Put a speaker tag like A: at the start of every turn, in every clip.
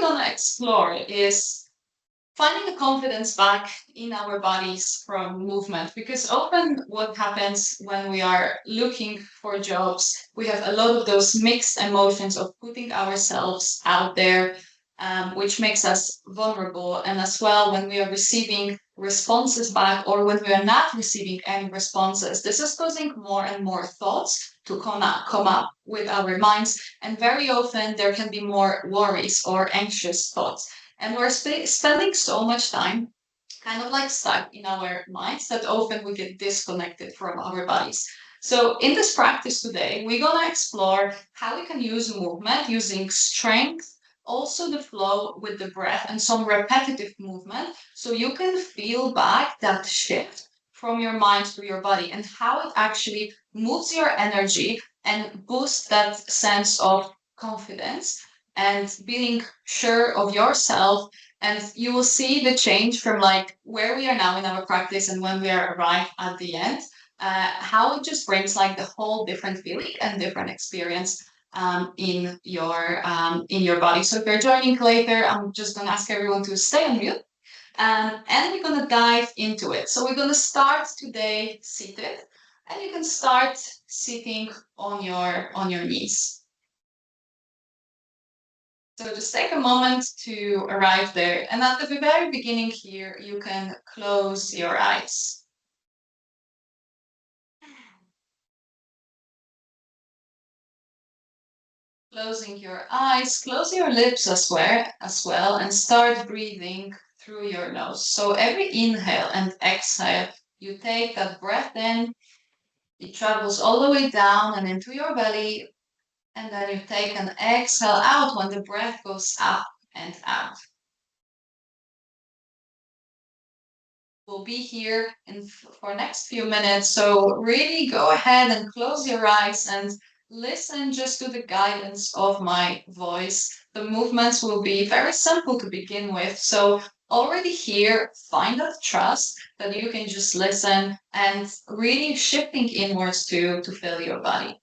A: going to explore is finding the confidence back in our bodies from movement, because often what happens when we are looking for jobs, we have a lot of those mixed emotions of putting ourselves out there, which makes us vulnerable. And as well, when we are receiving responses back or when we are not receiving any responses, this is causing more and more thoughts to come up with our minds. And very often there can be more worries or anxious thoughts. And we're spending so much time kind of like stuck in our minds that often we get disconnected from our bodies. So in this practice today, we're going to explore how we can use movement using strength, also the flow with the breath and some repetitive movement. So you can feel back that shift from your mind to your body and how it actually moves your energy and boosts that sense of confidence and being sure of yourself. And you will see the change from like where we are now in our practice and when we are arrived at the end, how it just brings like the whole different feeling and different experience in your body. So if you're joining later, I'm just going to ask everyone to stay on mute, and we're going to dive into it. So we're going to start today seated, and you can start sitting on your knees. So just take a moment to arrive there. And at the very beginning here, you can close your eyes. Closing your eyes, close your lips as well, and start breathing through your nose. So every inhale and exhale, you take that breath in, it travels all the way down and into your belly, and then you take an exhale out when the breath goes up and out. We'll be here for next few minutes, so really go ahead and close your eyes and listen just to the guidance of my voice. The movements will be very simple to begin with, so already here, find that trust that you can just listen and really shifting inwards to fill your body.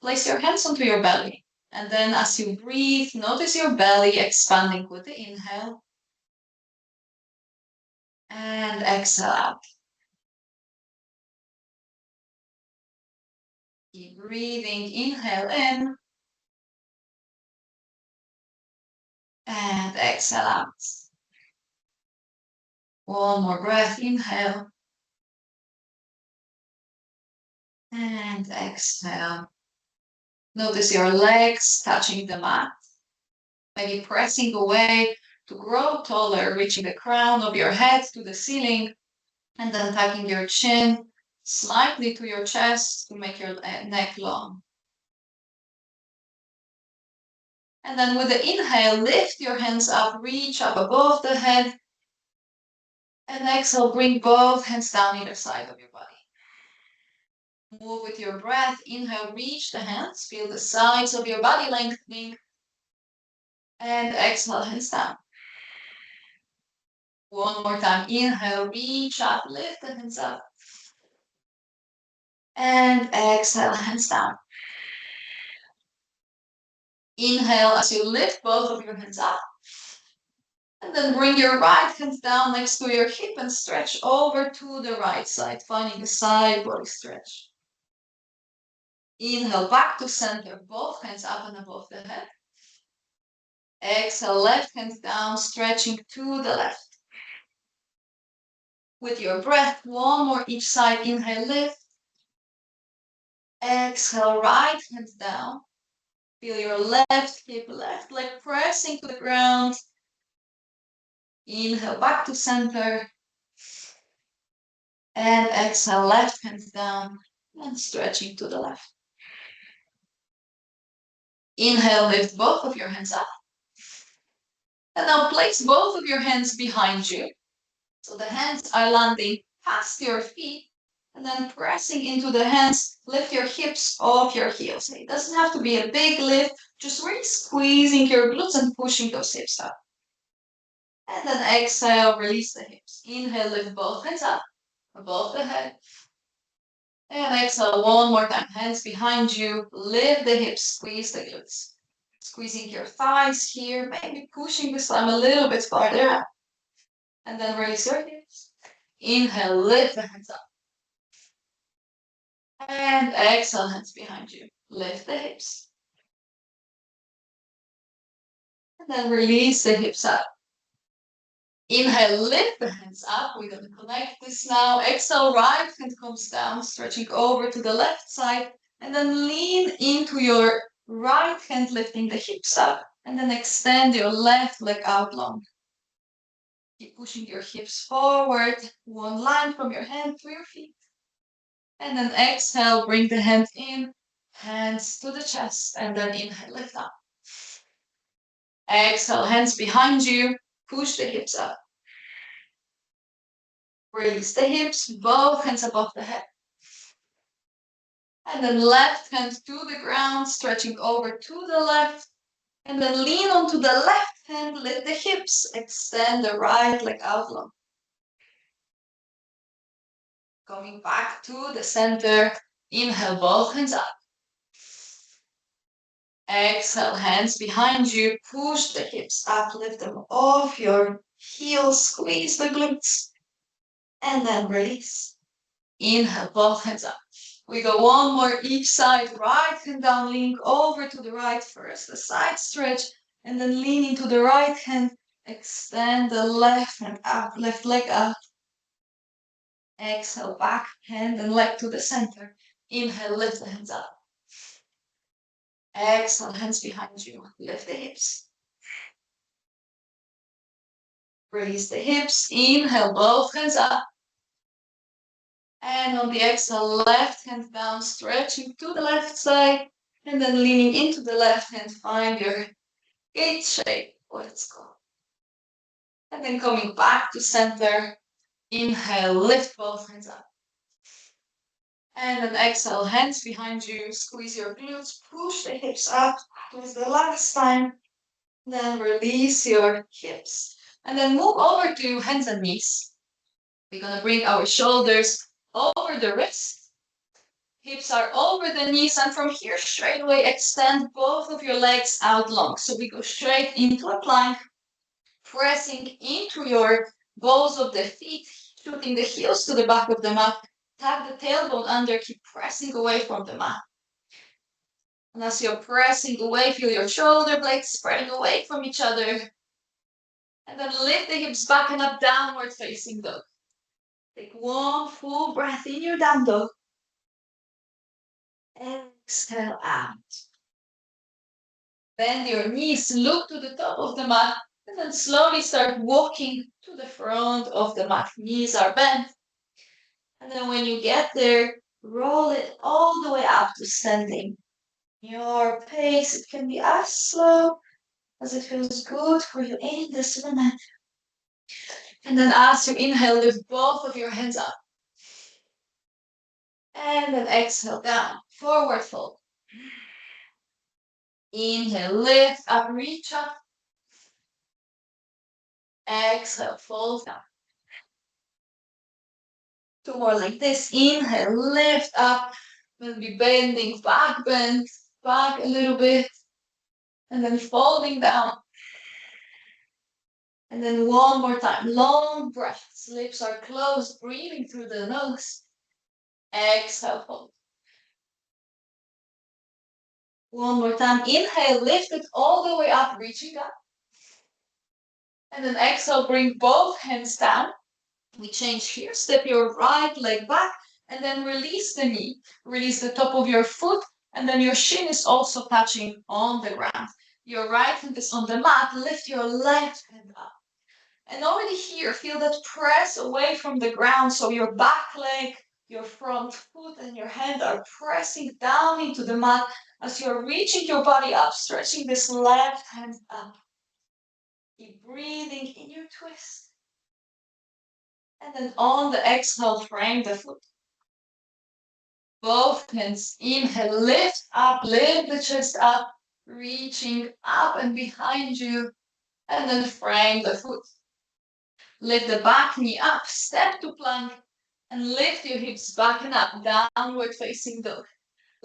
A: Place your hands onto your belly, and then as you breathe, notice your belly expanding with the inhale and exhale out. Keep breathing, inhale in and exhale out. One more breath, inhale and exhale. Notice your legs touching the mat, maybe pressing away to grow taller, reaching the crown of your head to the ceiling, and then tucking your chin slightly to your chest to make your neck long. And then with the inhale, lift your hands up, reach up above the head. And exhale, bring both hands down either side of your body. Move with your breath. Inhale, reach the hands, feel the sides of your body lengthening. And exhale, hands down. One more time. Inhale, reach up, lift the hands up. And exhale, hands down. Inhale as you lift both of your hands up. And then bring your right hand down next to your hip and stretch over to the right side, finding a side body stretch. Inhale, back to center, both hands up and above the head. Exhale, left hand down, stretching to the left. With your breath, one more each side. Inhale, lift. Exhale, right hand down. Feel your left hip, left leg pressing to the ground. Inhale, back to center. And exhale, left hand down and stretching to the left. Inhale, lift both of your hands up. And now place both of your hands behind you. So the hands are landing past your feet, and then pressing into the hands, lift your hips off your heels. It doesn't have to be a big lift, just really squeezing your glutes and pushing those hips up. And then exhale, release the hips. Inhale, lift both hands up above the head. And exhale one more time, hands behind you, lift the hips, squeeze the glutes. Squeezing your thighs here, maybe pushing the slime a little bit farther out. And then release your hips. Inhale, lift the hands up. And exhale, hands behind you. Lift the hips. And then release the hips up. Inhale, lift the hands up. We're going to connect this now. Exhale, right hand comes down, stretching over to the left side. And then lean into your right hand, lifting the hips up. And then extend your left leg out long. Keep pushing your hips forward. One line from your hand to your feet. And then exhale, bring the hand in, hands to the chest. And then inhale, lift up. Exhale, hands behind you. Push the hips up. Release the hips, both hands above the head. And then left hand to the ground, stretching over to the left. And then lean onto the left hand, lift the hips, extend the right leg out long. Coming back to the center, inhale, both hands up. Exhale, hands behind you, push the hips up, lift them off your heels, squeeze the glutes, and then release. Inhale, both hands up. We go one more each side, right hand down, lean over to the right first, a side stretch, and then lean into the right hand, extend the left hand up, left leg up. Exhale, back hand and leg to the center. Inhale, lift the hands up. Exhale, hands behind you, lift the hips. Release the hips, inhale, both hands up. And on the exhale, left hand down, stretching to the left side, and then leaning into the left hand, find your gate shape, let's go. And then coming back to center, inhale, lift both hands up. And then exhale, hands behind you, squeeze your glutes, push the hips up, towards the last time, then release your hips. And then move over to hands and knees. We're gonna bring our shoulders over the wrists. Hips are over the knees, and from here straight away extend both of your legs out long. So we go straight into a plank, pressing into your balls of the feet, shooting the heels to the back of the mat. Tap the tailbone under, keep pressing away from the mat. And as you're pressing away, feel your shoulder blades spreading away from each other. And then lift the hips back and up, downward facing dog. Take one full breath in your down dog. Exhale out. Bend your knees, look to the top of the mat, and then slowly start walking to the front of the mat. Knees are bent. And then when you get there, roll it all the way up to standing. Your pace, it can be as slow as it feels good for you in this moment. And then as you inhale, lift both of your hands up. And then exhale down, forward fold. Inhale, lift up, reach up. Exhale, fold down. Two more like this. Inhale, lift up. We'll be bending, back bend, back a little bit. And then folding down. And then one more time, long breaths. Lips are closed, breathing through the nose. Exhale, fold. One more time, inhale, lift it all the way up, reaching up. And then exhale, bring both hands down. We change here, step your right leg back, and then release the knee. Release the top of your foot, and then your shin is also touching on the ground. Your right hand is on the mat, lift your left hand up. And already here, feel that press away from the ground, so your back leg, your front foot, and your hand are pressing down into the mat as you're reaching your body up, stretching this left hand up. Keep breathing in your twist. And then on the exhale, frame the foot. Both hands, inhale, lift up, lift the chest up, reaching up and behind you, and then frame the foot. Lift the back knee up, step to plank, and lift your hips back and up, downward facing dog.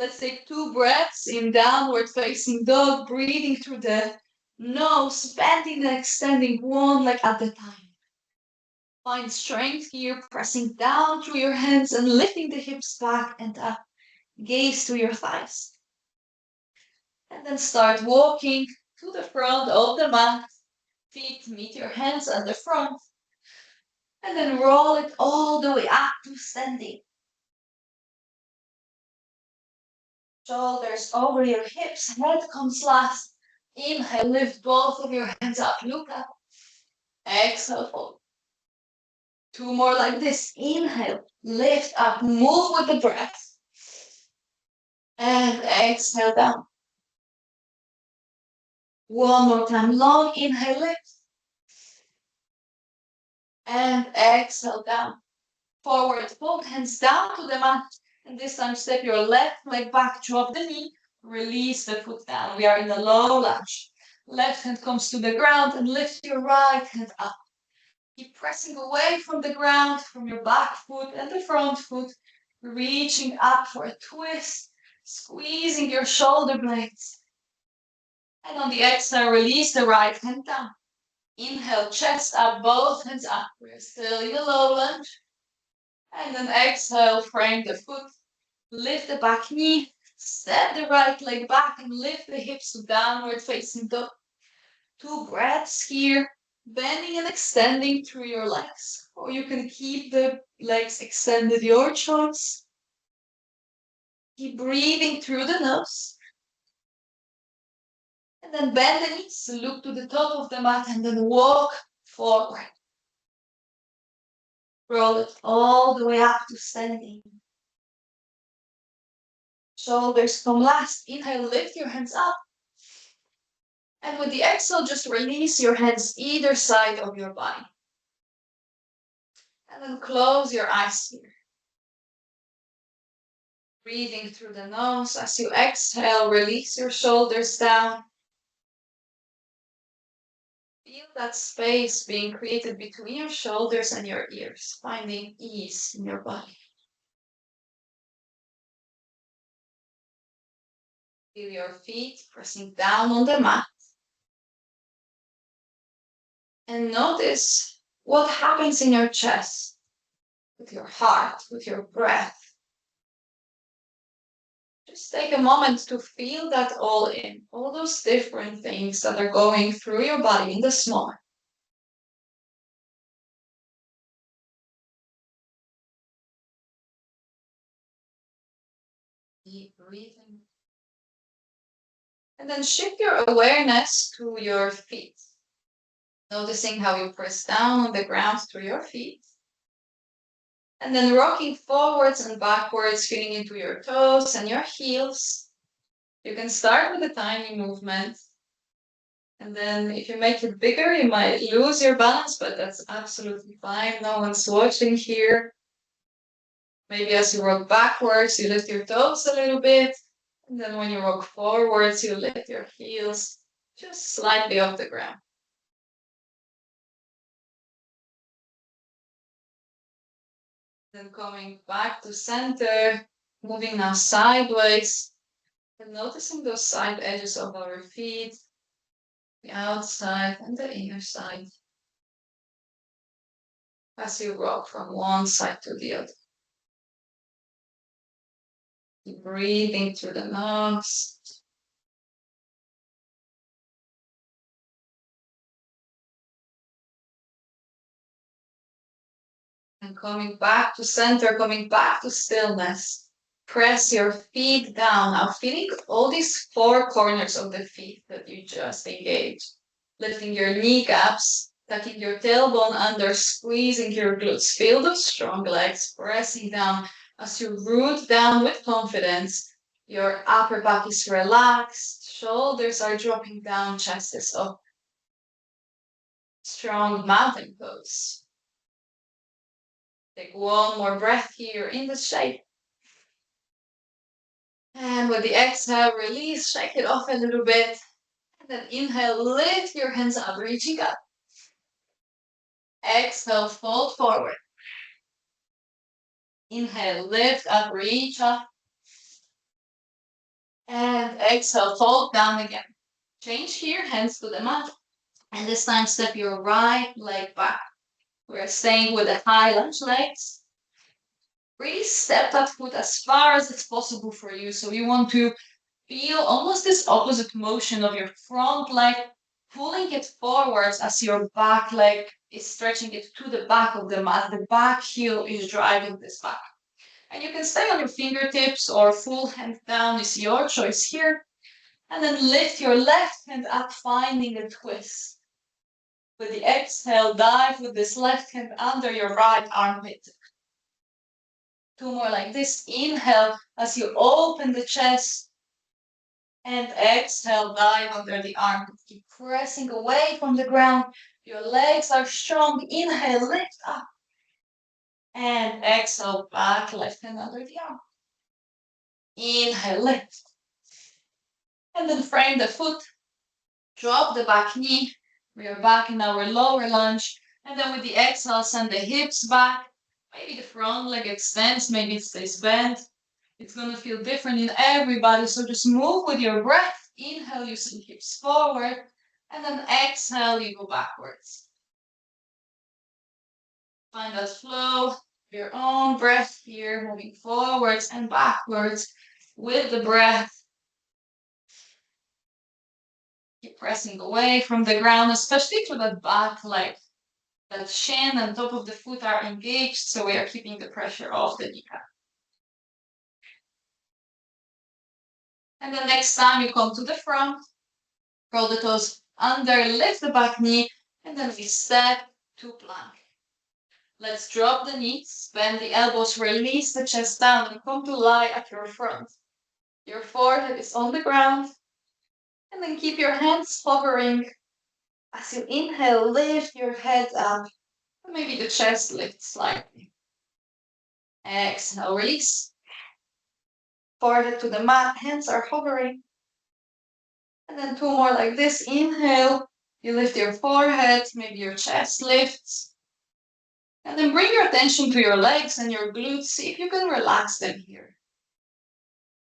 A: Let's take 2 breaths in downward facing dog, breathing through the nose, bending and extending one leg at a time. Find strength here, pressing down through your hands and lifting the hips back and up. Gaze to your thighs. And then start walking to the front of the mat. Feet meet your hands at the front. And then roll it all the way up to standing. Shoulders over your hips, head comes last. Inhale, lift both of your hands up, look up. Exhale, fold. 2 more like this. Inhale, lift up, move with the breath. And exhale down. One more time, long inhale, lift. And exhale down. Forward, both hands down to the mat. And this time step your left leg back, drop the knee, release the foot down. We are in a low lunge. Left hand comes to the ground and lift your right hand up. Keep pressing away from the ground, from your back foot and the front foot, reaching up for a twist, squeezing your shoulder blades. And on the exhale, release the right hand down. Inhale, chest up, both hands up. We're still in a low lunge. And then exhale, frame the foot, lift the back knee, step the right leg back and lift the hips to downward facing dog. 2 breaths here, bending and extending through your legs, or you can keep the legs extended, your choice. Keep breathing through the nose. And then bend the knees, look to the top of the mat and then walk forward. Roll it all the way up to standing. Shoulders come last. Inhale, lift your hands up. And with the exhale, just release your hands either side of your body. And then close your eyes here. Breathing through the nose. As you exhale, release your shoulders down. Feel that space being created between your shoulders and your ears, finding ease in your body. Feel your feet pressing down on the mat. And notice what happens in your chest, with your heart, with your breath. Just take a moment to feel that all in, all those different things that are going through your body in this moment. Deep breathing. And then shift your awareness to your feet. Noticing how you press down on the ground through your feet. And then rocking forwards and backwards, feeling into your toes and your heels. You can start with a tiny movement. And then if you make it bigger, you might lose your balance, but that's absolutely fine. No one's watching here. Maybe as you rock backwards, you lift your toes a little bit. And then when you rock forwards, you lift your heels just slightly off the ground. Then coming back to center, moving now sideways, and noticing those side edges of our feet, the outside and the inner side, as you rock from one side to the other. Keep breathing through the nose. And coming back to center, coming back to stillness. Press your feet down. Now feeling all these 4 corners of the feet that you just engaged. Lifting your kneecaps, tucking your tailbone under, squeezing your glutes. Feel those strong legs pressing down as you root down with confidence. Your upper back is relaxed. Shoulders are dropping down, chest is up. Strong mountain pose. Take one more breath here in the shape. And with the exhale, release, shake it off a little bit. And then inhale, lift your hands up, reaching up. Exhale, fold forward. Inhale, lift up, reach up. And exhale, fold down again. Change here, hands to the mat. And this time step your right leg back. We're staying with the high lunge legs. Really step that foot as far as it's possible for you. So you want to feel almost this opposite motion of your front leg, pulling it forwards as your back leg is stretching it to the back of the mat. The back heel is driving this back. And you can stay on your fingertips or full hand down is your choice here. And then lift your left hand up, finding a twist. With the exhale, dive with this left hand under your right armpit. Two more like this. Inhale as you open the chest. And exhale, dive under the armpit. Keep pressing away from the ground. Your legs are strong. Inhale, lift up. And exhale, back, left hand under the arm. Inhale, lift. And then frame the foot. Drop the back knee. We are back in our lower lunge. And then with the exhale, send the hips back. Maybe the front leg extends, maybe it stays bent. It's going to feel different in everybody. So just move with your breath. Inhale, you send hips forward. And then exhale, you go backwards. Find that flow, your own breath here, moving forwards and backwards with the breath. Keep pressing away from the ground, especially to that back leg. That shin and top of the foot are engaged, so we are keeping the pressure off the kneecap. And the next time you come to the front, roll the toes under, lift the back knee, and then we step to plank. Let's drop the knees, bend the elbows, release the chest down, and come to lie at your front. Your forehead is on the ground, and then keep your hands hovering. As you inhale, lift your head up, and maybe the chest lifts slightly. Exhale, release. Forehead to the mat, hands are hovering. And then two more like this. Inhale, you lift your forehead, maybe your chest lifts. And then bring your attention to your legs and your glutes. See if you can relax them here.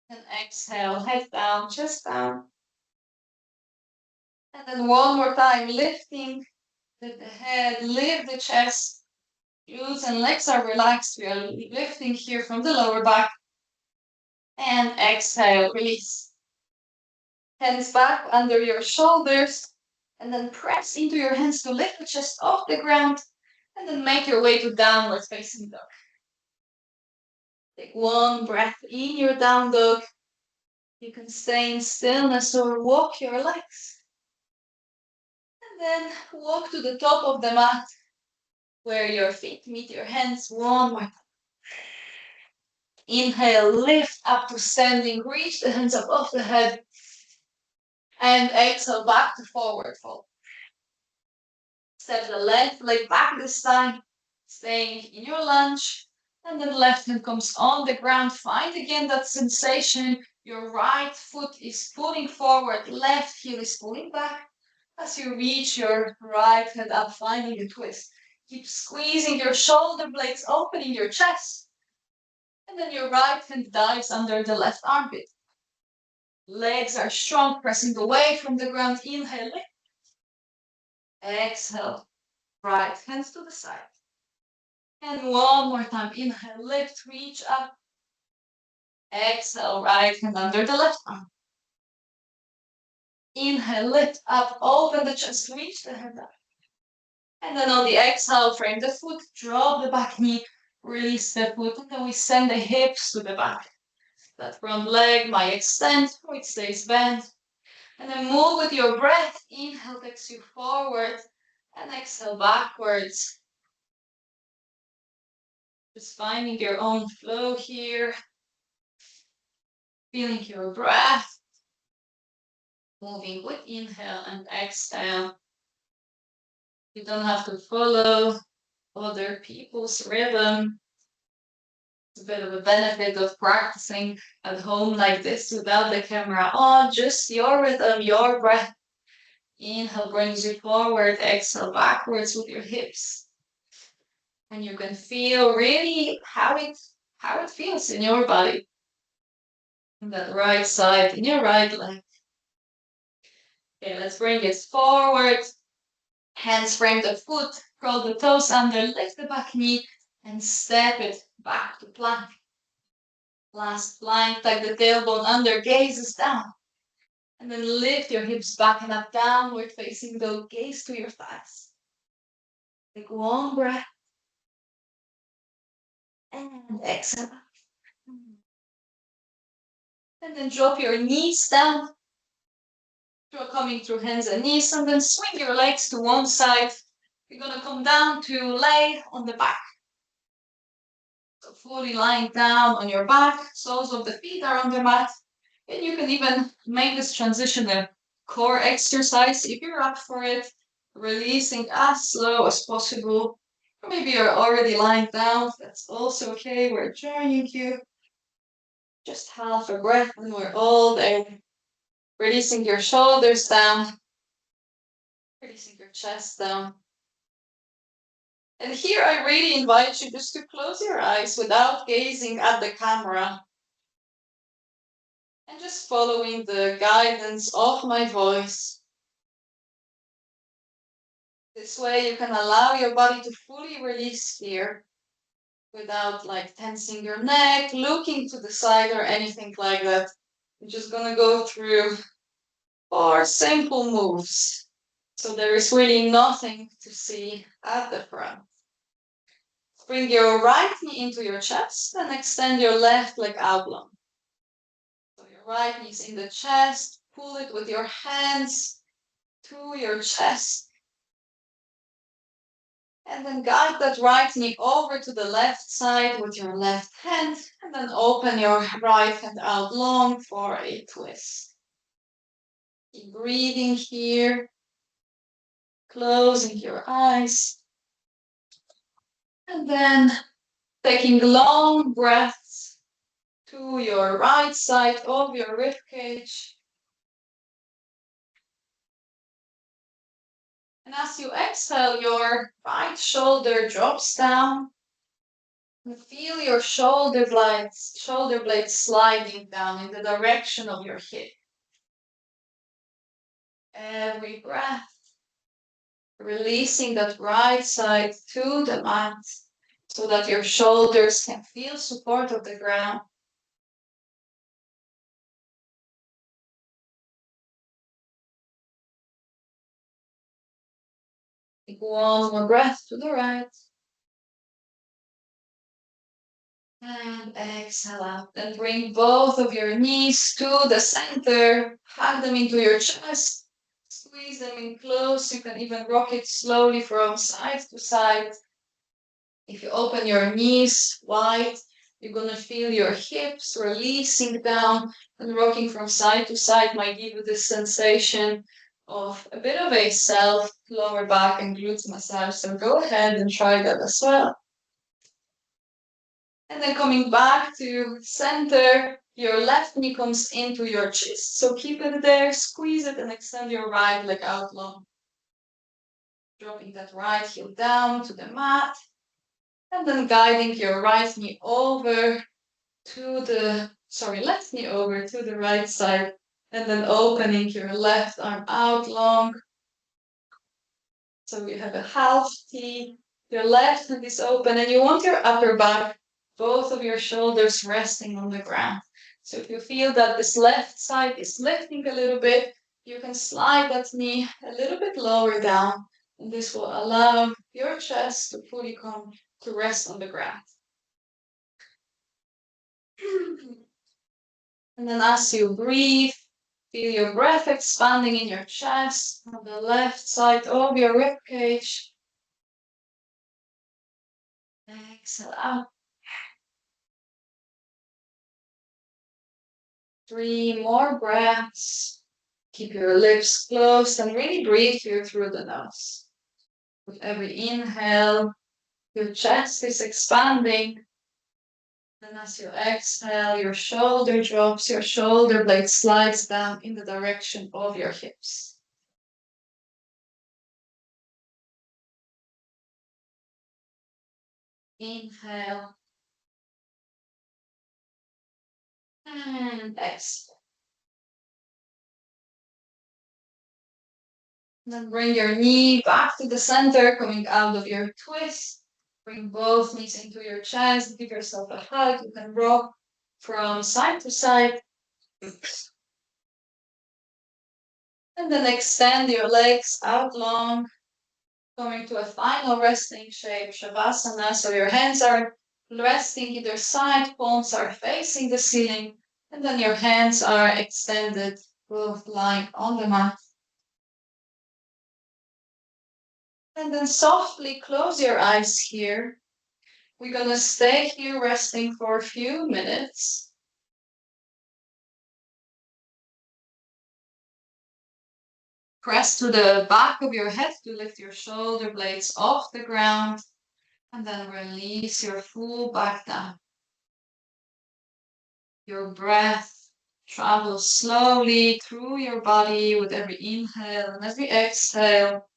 A: And exhale, head down, chest down. And then one more time, lifting, lift the head, lift the chest. Glutes and legs are relaxed. We are lifting here from the lower back. And exhale, release. Hands back under your shoulders. And then press into your hands to lift the chest off the ground. And then make your way to downward facing dog. Take one breath in your down dog. You can stay in stillness or walk your legs. And then walk to the top of the mat where your feet meet your hands. One more time. Inhale, lift up to standing. Reach the hands above the head. And exhale, back to forward fold. Step the left leg back this time, staying in your lunge. And then left hand comes on the ground. Find again that sensation. Your right foot is pulling forward, left heel is pulling back. As you reach your right hand up, finding a twist. Keep squeezing your shoulder blades, opening your chest. And then your right hand dives under the left armpit. Legs are strong, pressing away from the ground. Inhale, lift. Exhale, right hands to the side. And one more time. Inhale, lift, reach up. Exhale, right hand under the left arm. Inhale, lift up, open the chest, reach the hand up. And then on the exhale, frame the foot, drop the back knee, release the foot, and then we send the hips to the back. That front leg might extend, or it stays bent. And then move with your breath. Inhale takes you forward, and exhale backwards. Just finding your own flow here. Feeling your breath. Moving with inhale and exhale. You don't have to follow other people's rhythm. It's a bit of a benefit of practicing at home like this without the camera on. Just your rhythm, your breath. Inhale brings you forward, exhale backwards with your hips. And you can feel really how it feels in your body. And that right side in your right leg. Okay, let's bring it forward. Hands frame the foot, curl the toes under, lift the back knee, and step it back to plank. Last plank, tuck the tailbone under, gazes down. And then lift your hips back and up, downward facing dog, gaze to your thighs. Take one breath and exhale. And then drop your knees down. Coming through hands and knees, and then swing your legs to one side. You're gonna come down to lay on the back. So fully lying down on your back, soles of the feet are on the mat. And you can even make this transition a core exercise if you're up for it, releasing as slow as possible. Or maybe you're already lying down, that's also okay. We're joining you. Just half a breath and we're all there. Releasing your shoulders down, releasing your chest down. And here I really invite you just to close your eyes without gazing at the camera and just following the guidance of my voice. This way you can allow your body to fully release here without like tensing your neck, looking to the side or anything like that. I'm just gonna go through 4 simple moves. So there is really nothing to see at the front. Bring your right knee into your chest and extend your left leg out long. So your right knee is in the chest, pull it with your hands to your chest. And then guide that right knee over to the left side with your left hand, and then open your right hand out long for a twist. Keep breathing here, closing your eyes. And then taking long breaths to your right side of your rib cage. And as you exhale, your right shoulder drops down. And feel your shoulder blades sliding down in the direction of your hip. Every breath, releasing that right side to the mat so that your shoulders can feel support of the ground. Take one more breath to the right. And exhale out. Then bring both of your knees to the center. Hug them into your chest. Squeeze them in close. You can even rock it slowly from side to side. If you open your knees wide, you're gonna feel your hips releasing down and rocking from side to side might give you this sensation of a bit of a self lower back and glutes massage. So go ahead and try that as well. And then coming back to center, your left knee comes into your chest. So keep it there, squeeze it and extend your right leg out long. Dropping that right heel down to the mat. And then guiding your right knee over to the, left knee over to the right side. And then opening your left arm out long. So you have a half T. Your left hand is open and you want your upper back, both of your shoulders resting on the ground. So if you feel that this left side is lifting a little bit, you can slide that knee a little bit lower down. And this will allow your chest to fully come to rest on the ground. And then as you breathe, feel your breath expanding in your chest on the left side of your rib cage. Exhale out. 3 more breaths. Keep your lips closed and really breathe here through the nose. With every inhale, your chest is expanding. And as you exhale, your shoulder drops, your shoulder blade slides down in the direction of your hips. Inhale. And exhale. Then bring your knee back to the center, coming out of your twist. Bring both knees into your chest. Give yourself a hug. You can rock from side to side. And then extend your legs out long, coming to a final resting shape, Shavasana. So your hands are resting either side, palms are facing the ceiling, and then your hands are extended, both lying on the mat. And then softly close your eyes here. We're gonna stay here resting for a few minutes. Press to the back of your head to lift your shoulder blades off the ground, and then release your full back down. Your breath travels slowly through your body with every inhale and every exhale.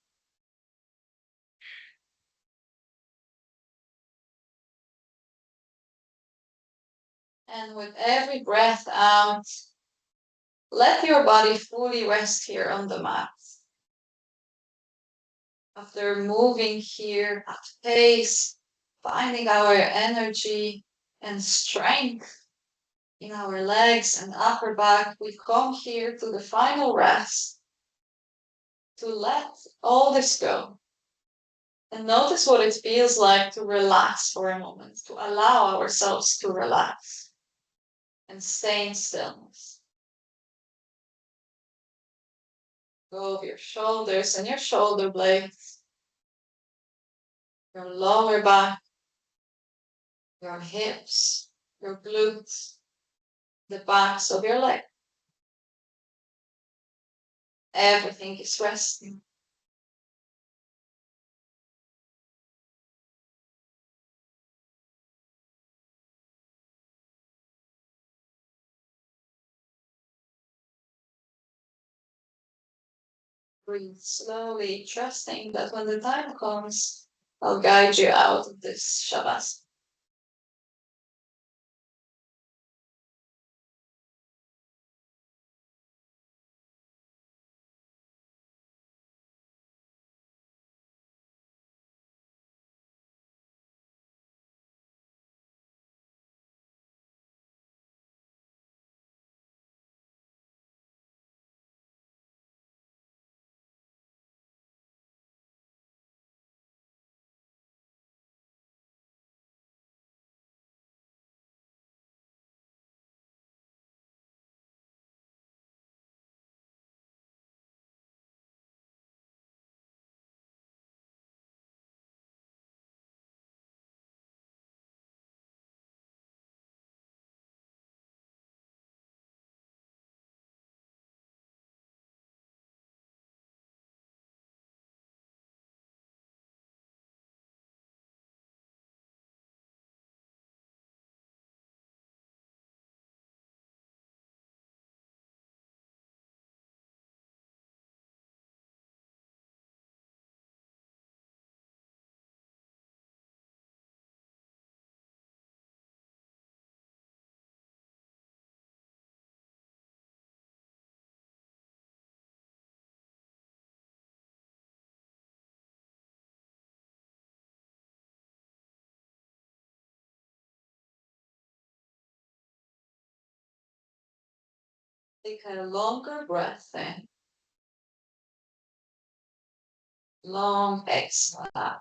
A: And with every breath out, let your body fully rest here on the mat. After moving here at pace, finding our energy and strength in our legs and upper back, we come here to the final rest to let all this go. And notice what it feels like to relax for a moment, to allow ourselves to relax and stay in stillness. Go over your shoulders and your shoulder blades, your lower back, your hips, your glutes, the backs of your legs. Everything is resting. Breathe slowly, trusting that when the time comes, I'll guide you out of this Shavasana. Take a longer breath in, long exhale.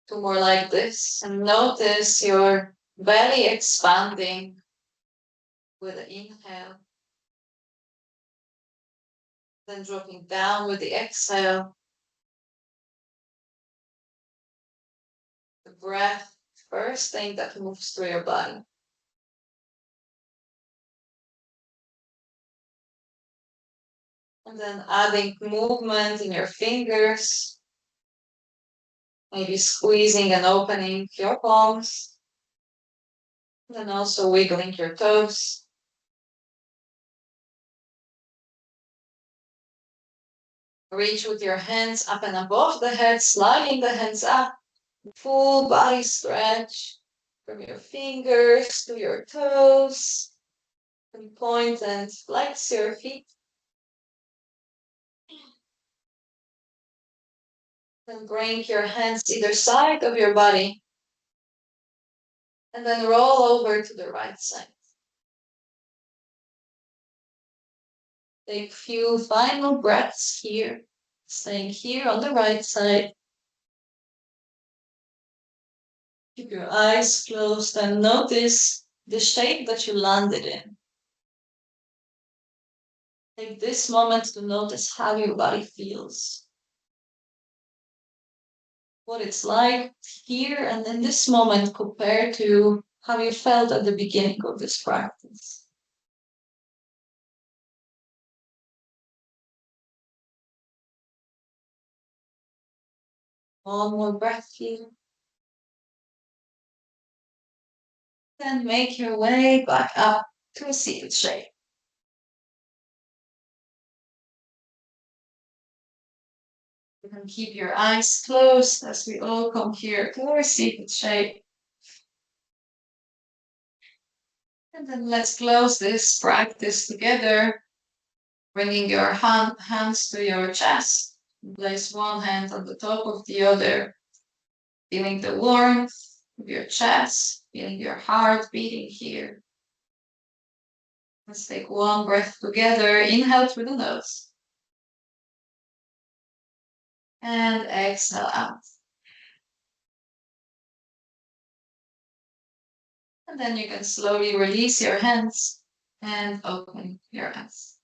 A: Two more like this, and notice your belly expanding with the inhale, then dropping down with the exhale. The breath, first thing that moves through your body. And then adding movement in your fingers, maybe squeezing and opening your palms, then also wiggling your toes. Reach with your hands up and above the head, sliding the hands up, full body stretch. from your fingers to your toes, and point and flex your feet. Then bring your hands either side of your body and then roll over to the right side. Take a few final breaths here, staying here on the right side. Keep your eyes closed and notice the shape that you landed in. Take this moment to notice how your body feels, what it's like here and in this moment compared to how you felt at the beginning of this practice. One more breath here. Then make your way back up to a seated shape. You can keep your eyes closed as we all come here to our seated shape. And then let's close this practice together, bringing your hands to your chest. Place one hand on the top of the other, feeling the warmth of your chest, feeling your heart beating here. Let's take one breath together. Inhale through the nose and exhale out. And then you can slowly release your hands and open your eyes.